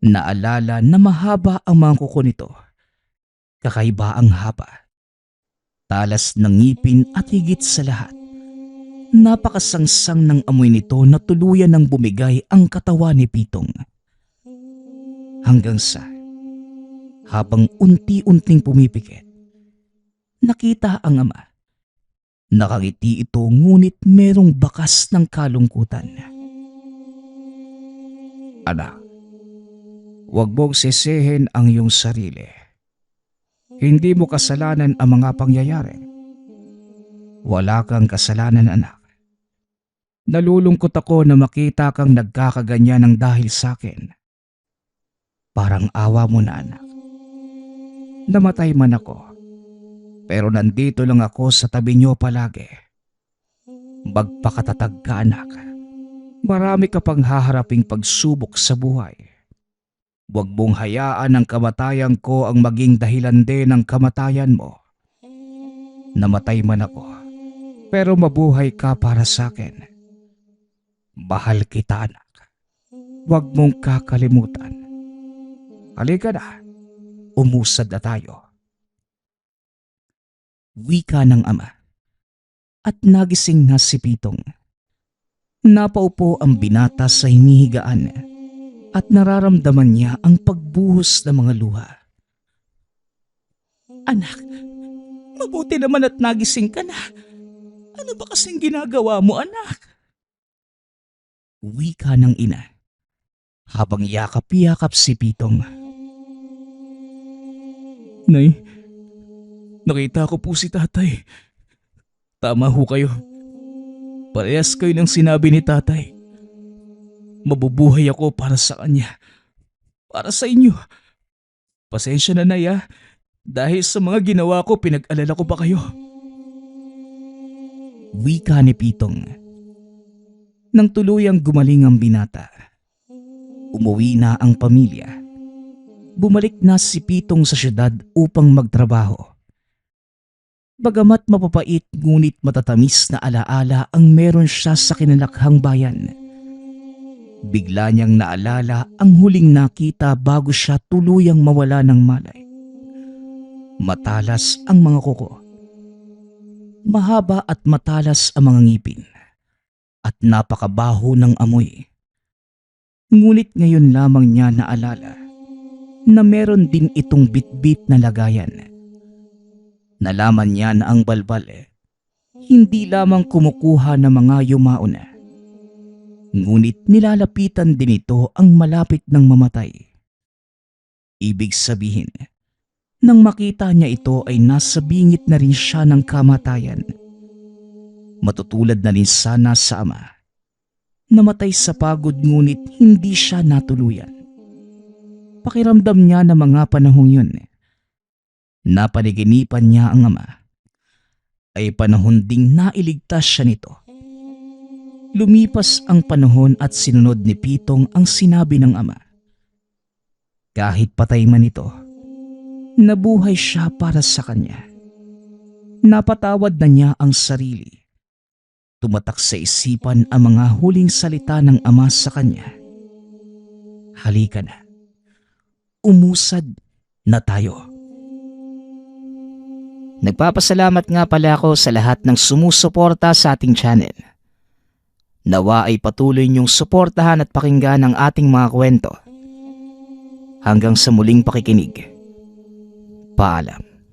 Naalala na mahaba ang mga kuko nito. Kakaiba ang haba. Talas ng ngipin at higit sa lahat, napakasangsang ng amoy nito na tuluyan ng bumigay ang katawan ni Pitong. Hanggang sa, habang unti-unting pumipikit, nakita ang ama. Nakangiti ito ngunit merong bakas ng kalungkutan. Anak, huwag mong sisihin ang iyong sarili. Hindi mo kasalanan ang mga pangyayari. Wala kang kasalanan, anak. Nalulungkot ako na makita kang nagkakaganyan ng dahil sa akin. Parang awa mo na, anak. Namatay man ako, pero nandito lang ako sa tabi niyo palagi. Magpakatatag ka, anak. Marami ka pang haharaping pagsubok sa buhay. Huwag mong hayaan ang kamatayan ko ang maging dahilan din ng kamatayan mo. Namatay man ako, pero mabuhay ka para sa akin. Mahal kita, anak. Huwag mong kakalimutan. Halika na, umusad na tayo. Wika ng ama. At nagising na si Pitong. Napaupo ang binata sa hinihigaan at nararamdaman niya ang pagbuhos ng mga luha. Anak, mabuti naman at nagising ka na. Ano ba kasing ginagawa mo, anak? Wika ng ina habang yakap-yakap si Pitong. Nay, nakita ko po si tatay. Tama ho kayo. Parehas kayo ng sinabi ni tatay. Mabubuhay ako para sa kanya. Para sa inyo. Pasensya na, Nay, ah. Dahil sa mga ginawa ko, pinag-alala ko pa kayo. Wika ni Pitong. Nang tuluyang gumaling ang binata, umuwi na ang pamilya. Bumalik na si Pitong sa syudad upang magtrabaho. Bagamat mapapait ngunit matatamis na alaala ang meron siya sa kinalakhang bayan. Bigla niyang naalala ang huling nakita bago siya tuluyang mawala ng malay. Matalas ang mga kuko. Mahaba at matalas ang mga ngipin. At napakabaho ng amoy. Ngunit ngayon lamang niya naalala na meron din itong bitbit na lagayan. Nalaman niya na ang balbal hindi lamang kumukuha ng mga yumauna, ngunit nilalapitan din ito ang malapit ng mamatay. Ibig sabihin, nang makita niya ito ay nasa bingit na rin siya ng kamatayan. Matutulad na rin sana sa ama. Namatay sa pagod ngunit hindi siya natuluyan. Pakiramdam niya na mga panahong yun, napanaginipan niya ang ama, ay panahon ding nailigtas siya nito. Lumipas ang panahon at sinunod ni Pitong ang sinabi ng ama. Kahit patay man ito, nabuhay siya para sa kanya. Napatawad na niya ang sarili. Tumatak sa isipan ang mga huling salita ng ama sa kanya. Halika na. Umusad na tayo. Nagpapasalamat nga pala ako sa lahat ng sumusuporta sa ating channel. Nawa ay patuloy niyong suportahan at pakinggan ang ating mga kwento. Hanggang sa muling pakikinig. Paalam.